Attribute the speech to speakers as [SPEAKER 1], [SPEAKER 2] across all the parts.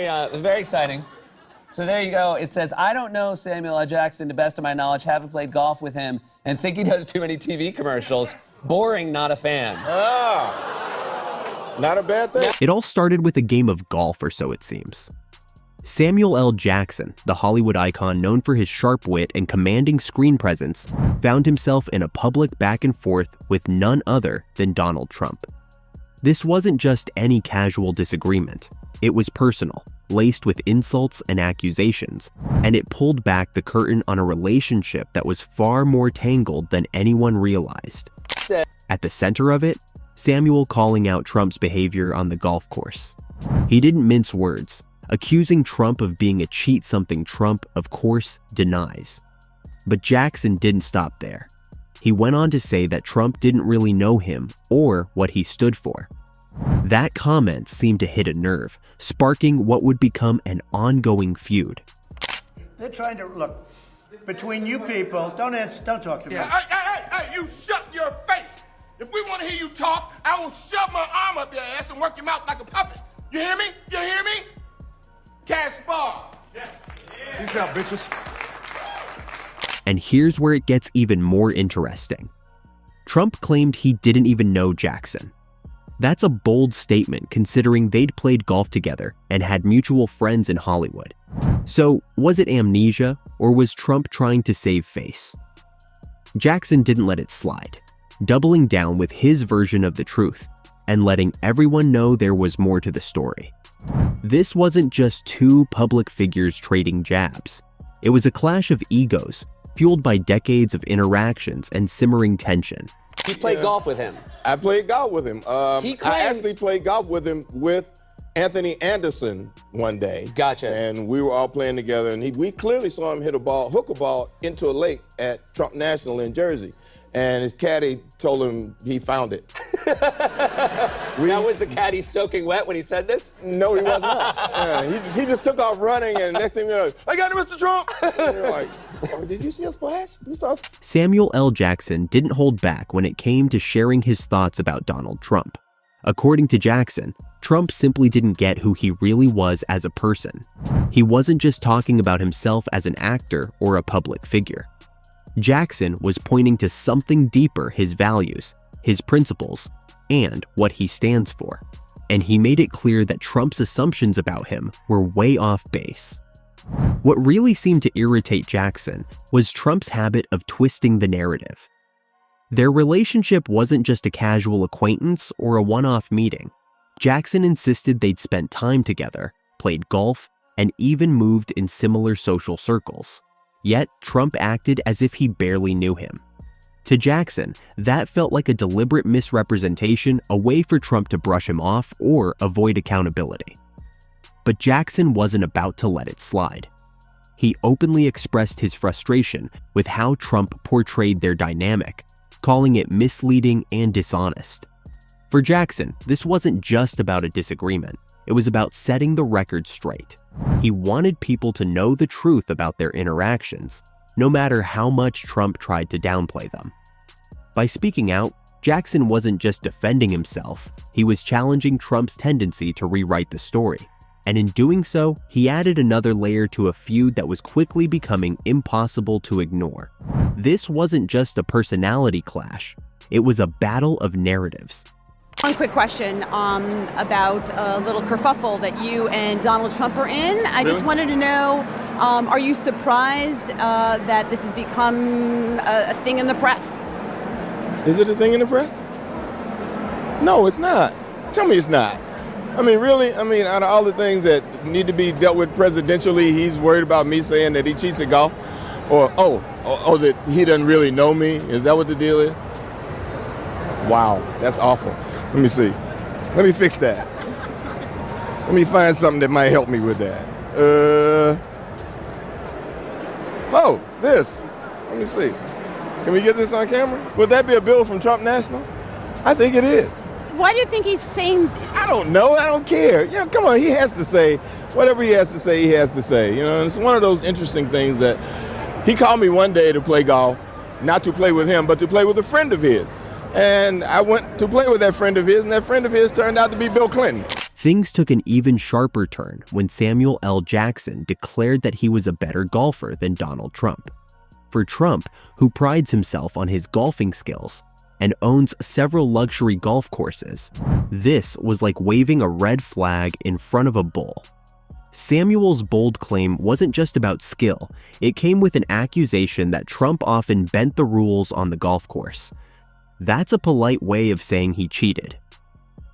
[SPEAKER 1] very exciting. So there you go. It says, I don't know Samuel L. Jackson to best of my knowledge, haven't played golf with him, and think he does too many TV commercials. Boring, not a fan.
[SPEAKER 2] Not a bad thing.
[SPEAKER 3] It all started with a game of golf, or so it seems. Samuel L. Jackson, the Hollywood icon known for his sharp wit and commanding screen presence, found himself in a public back and forth with none other than Donald Trump. This wasn't just any casual disagreement. It was personal, laced with insults and accusations, and it pulled back the curtain on a relationship that was far more tangled than anyone realized. At the center of it, Samuel calling out Trump's behavior on the golf course. He didn't mince words, accusing Trump of being a cheat, something Trump, of course, denies. But Jackson didn't stop there. He went on to say that Trump didn't really know him or what he stood for. That comment seemed to hit a nerve, sparking what would become an ongoing feud.
[SPEAKER 4] They're trying to, look, between you people, don't talk to me.
[SPEAKER 5] Hey, you shut your face! If we want to hear you talk, I will shove my arm up your ass and work your mouth like a puppet. You hear me? You hear me? Cash bar.
[SPEAKER 2] Peace out, bitches.
[SPEAKER 3] And here's where it gets even more interesting. Trump claimed he didn't even know Jackson. That's a bold statement considering they'd played golf together and had mutual friends in Hollywood. So, was it amnesia, or was Trump trying to save face? Jackson didn't let it slide, doubling down with his version of the truth and letting everyone know there was more to the story. This wasn't just two public figures trading jabs. It was a clash of egos, fueled by decades of interactions and simmering tension.
[SPEAKER 1] You played golf with him.
[SPEAKER 2] I played golf with him.
[SPEAKER 1] He claims...
[SPEAKER 2] I actually played golf with him with Anthony Anderson one day.
[SPEAKER 1] Gotcha.
[SPEAKER 2] And we were all playing together, and we clearly saw him hook a ball into a lake at Trump National in Jersey. And his caddy told him he found it.
[SPEAKER 1] Now, was the caddy soaking wet when he said this?
[SPEAKER 2] No, he was not. Yeah, he just took off running, and next thing you know, I got it, Mr. Trump. And you're like, oh, did you see a splash?
[SPEAKER 3] Samuel L. Jackson didn't hold back when it came to sharing his thoughts about Donald Trump. According to Jackson, Trump simply didn't get who he really was as a person. He wasn't just talking about himself as an actor or a public figure. Jackson was pointing to something deeper: his values, his principles, and what he stands for. And he made it clear that Trump's assumptions about him were way off base. What really seemed to irritate Jackson was Trump's habit of twisting the narrative. Their relationship wasn't just a casual acquaintance or a one-off meeting. Jackson insisted they'd spent time together, played golf, and even moved in similar social circles. Yet, Trump acted as if he barely knew him. To Jackson, that felt like a deliberate misrepresentation, a way for Trump to brush him off or avoid accountability. But Jackson wasn't about to let it slide. He openly expressed his frustration with how Trump portrayed their dynamic, calling it misleading and dishonest. For Jackson, this wasn't just about a disagreement. It was about setting the record straight. He wanted people to know the truth about their interactions, no matter how much Trump tried to downplay them. By speaking out, Jackson wasn't just defending himself, he was challenging Trump's tendency to rewrite the story. And in doing so, he added another layer to a feud that was quickly becoming impossible to ignore. This wasn't just a personality clash, it was a battle of narratives.
[SPEAKER 6] One quick question about a little kerfuffle that you and Donald Trump are in. I just wanted to know, are you surprised that this has become a thing in the press?
[SPEAKER 2] Is it a thing in the press? No, it's not. Tell me it's not. I mean, really? I mean, out of all the things that need to be dealt with presidentially, he's worried about me saying that he cheats at golf? Or, that he doesn't really know me? Is that what the deal is? Wow, that's awful. Let me see. Let me fix that. Let me find something that might help me with that. This. Let me see. Can we get this on camera? Would that be a bill from Trump National? I think it is.
[SPEAKER 6] Why do you think he's saying?
[SPEAKER 2] I don't know. I don't care. Yeah, come on. He has to say whatever he has to say. He has to say. You know, and it's one of those interesting things that he called me one day to play golf, not to play with him, but to play with a friend of his. And I went to play with that friend of his, and that friend of his turned out to be Bill Clinton.
[SPEAKER 3] Things took an even sharper turn when Samuel L. Jackson declared that he was a better golfer than Donald Trump. For Trump, who prides himself on his golfing skills and owns several luxury golf courses, this was like waving a red flag in front of a bull. Samuel's bold claim wasn't just about skill, it came with an accusation that Trump often bent the rules on the golf course. That's a polite way of saying he cheated.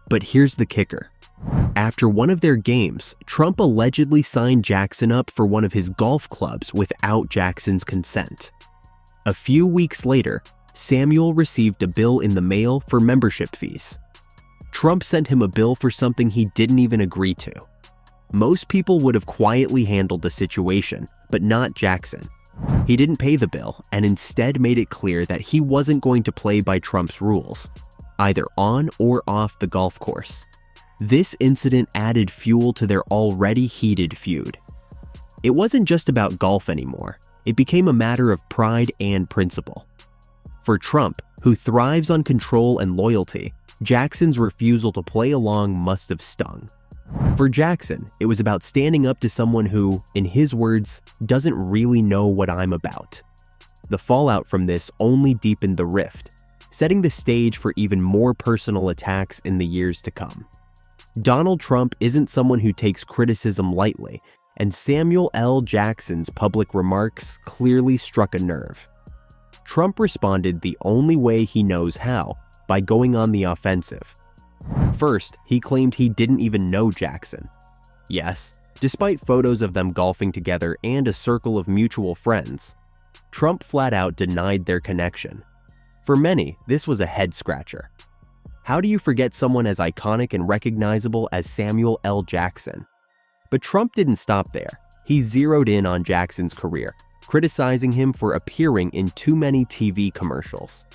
[SPEAKER 3] But here's the kicker. After one of their games, Trump allegedly signed Jackson up for one of his golf clubs without Jackson's consent. A few weeks later, Samuel received a bill in the mail for membership fees. Trump sent him a bill for something he didn't even agree to. Most people would have quietly handled the situation, but not Jackson. He didn't pay the bill and instead made it clear that he wasn't going to play by Trump's rules, either on or off the golf course. This incident added fuel to their already heated feud. It wasn't just about golf anymore. It became a matter of pride and principle. For Trump, who thrives on control and loyalty, Jackson's refusal to play along must have stung. For Jackson, it was about standing up to someone who, in his words, doesn't really know what I'm about. The fallout from this only deepened the rift, setting the stage for even more personal attacks in the years to come. Donald Trump isn't someone who takes criticism lightly, and Samuel L. Jackson's public remarks clearly struck a nerve. Trump responded the only way he knows how, by going on the offensive. First, he claimed he didn't even know Jackson. Yes, despite photos of them golfing together and a circle of mutual friends, Trump flat out denied their connection. For many, this was a head-scratcher. How do you forget someone as iconic and recognizable as Samuel L. Jackson? But Trump didn't stop there. He zeroed in on Jackson's career, criticizing him for appearing in too many TV commercials.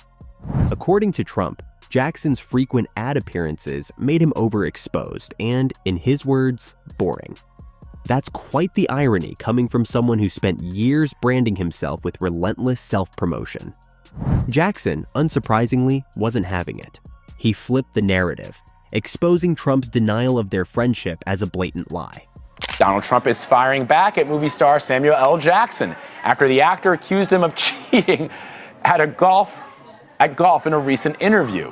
[SPEAKER 3] According to Trump, Jackson's frequent ad appearances made him overexposed and, in his words, boring. That's quite the irony coming from someone who spent years branding himself with relentless self-promotion. Jackson, unsurprisingly, wasn't having it. He flipped the narrative, exposing Trump's denial of their friendship as a blatant lie.
[SPEAKER 7] Donald Trump is firing back at movie star Samuel L. Jackson after the actor accused him of cheating at golf in a recent interview.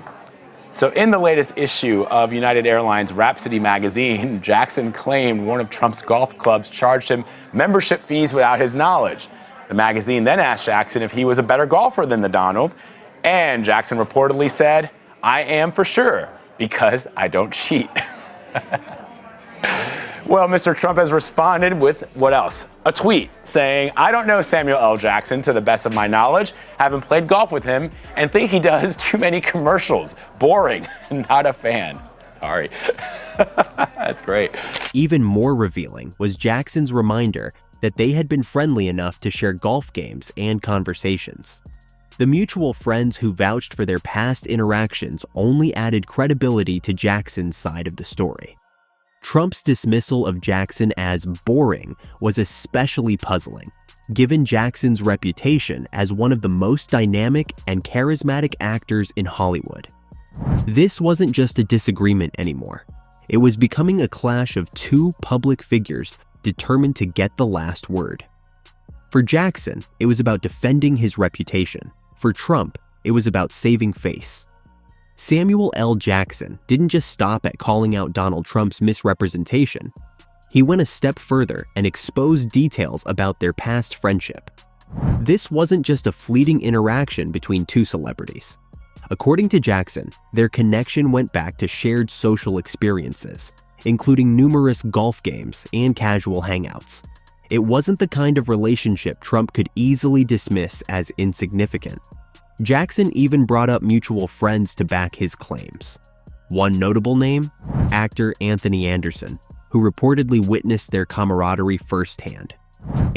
[SPEAKER 7] So in the latest issue of United Airlines Rhapsody magazine, Jackson claimed one of Trump's golf clubs charged him membership fees without his knowledge. The magazine then asked Jackson if he was a better golfer than the Donald, and Jackson reportedly said, "I am for sure, because I don't cheat." Well, Mr. Trump has responded with what else? A tweet saying, "I don't know Samuel L. Jackson to the best of my knowledge, haven't played golf with him, and think he does too many commercials. Boring, not a fan." Sorry. That's great.
[SPEAKER 3] Even more revealing was Jackson's reminder that they had been friendly enough to share golf games and conversations. The mutual friends who vouched for their past interactions only added credibility to Jackson's side of the story. Trump's dismissal of Jackson as boring was especially puzzling, given Jackson's reputation as one of the most dynamic and charismatic actors in Hollywood. This wasn't just a disagreement anymore. It was becoming a clash of two public figures determined to get the last word. For Jackson, it was about defending his reputation. For Trump, it was about saving face. Samuel L. Jackson didn't just stop at calling out Donald Trump's misrepresentation. He went a step further and exposed details about their past friendship. This wasn't just a fleeting interaction between two celebrities. According to Jackson, their connection went back to shared social experiences, including numerous golf games and casual hangouts. It wasn't the kind of relationship Trump could easily dismiss as insignificant. Jackson even brought up mutual friends to back his claims. One notable name? Actor Anthony Anderson, who reportedly witnessed their camaraderie firsthand.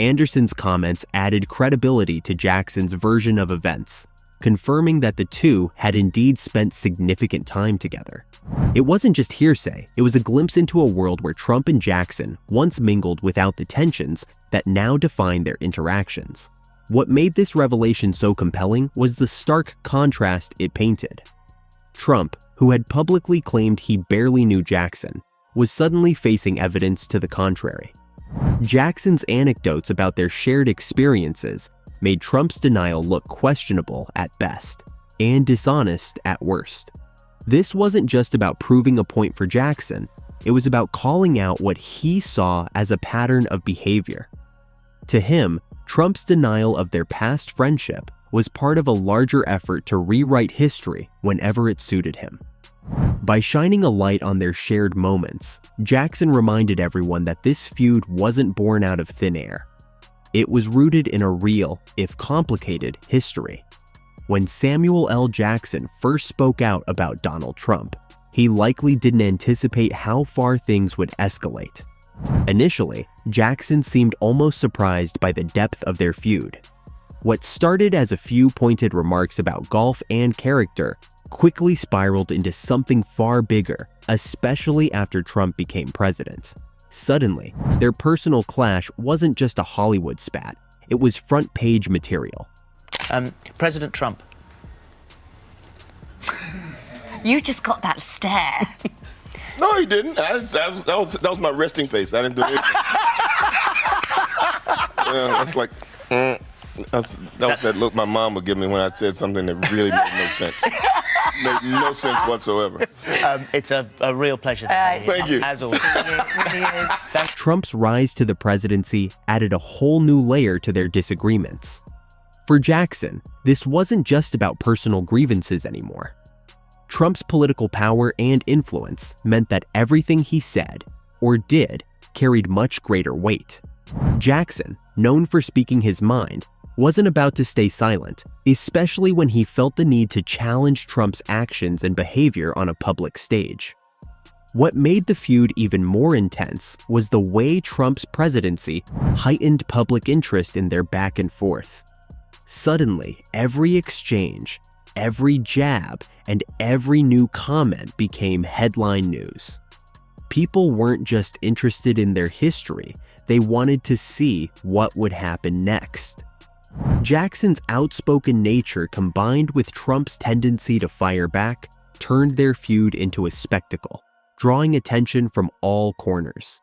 [SPEAKER 3] Anderson's comments added credibility to Jackson's version of events, confirming that the two had indeed spent significant time together. It wasn't just hearsay, it was a glimpse into a world where Trump and Jackson once mingled without the tensions that now define their interactions. What made this revelation so compelling was the stark contrast it painted. Trump, who had publicly claimed he barely knew Jackson, was suddenly facing evidence to the contrary. Jackson's anecdotes about their shared experiences made Trump's denial look questionable at best and dishonest at worst. This wasn't just about proving a point for Jackson, it was about calling out what he saw as a pattern of behavior. To him, Trump's denial of their past friendship was part of a larger effort to rewrite history whenever it suited him. By shining a light on their shared moments, Jackson reminded everyone that this feud wasn't born out of thin air. It was rooted in a real, if complicated, history. When Samuel L. Jackson first spoke out about Donald Trump, he likely didn't anticipate how far things would escalate. Initially, Jackson seemed almost surprised by the depth of their feud. What started as a few pointed remarks about golf and character quickly spiraled into something far bigger, especially after Trump became president. Suddenly, their personal clash wasn't just a Hollywood spat, it was front-page material.
[SPEAKER 8] President Trump.
[SPEAKER 9] You just got that stare.
[SPEAKER 2] No, he didn't. That was my resting face. I didn't do anything. That's like, that was that look my mom would give me when I said something that really made no sense. Made no sense whatsoever.
[SPEAKER 8] It's a real pleasure to have you.
[SPEAKER 2] Thank you.
[SPEAKER 8] As always.
[SPEAKER 3] Trump's rise to the presidency added a whole new layer to their disagreements. For Jackson, this wasn't just about personal grievances anymore. Trump's political power and influence meant that everything he said, or did, carried much greater weight. Jackson, known for speaking his mind, wasn't about to stay silent, especially when he felt the need to challenge Trump's actions and behavior on a public stage. What made the feud even more intense was the way Trump's presidency heightened public interest in their back and forth. Suddenly, every exchange, every jab, and every new comment became headline news. People weren't just interested in their history, they wanted to see what would happen next. Jackson's outspoken nature combined with Trump's tendency to fire back turned their feud into a spectacle, drawing attention from all corners.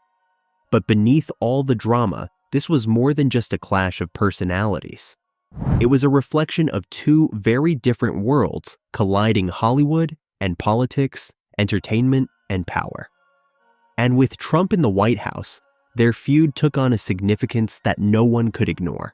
[SPEAKER 3] But beneath all the drama, this was more than just a clash of personalities. It was a reflection of two very different worlds colliding: Hollywood and politics, entertainment and power. And with Trump in the White House, their feud took on a significance that no one could ignore.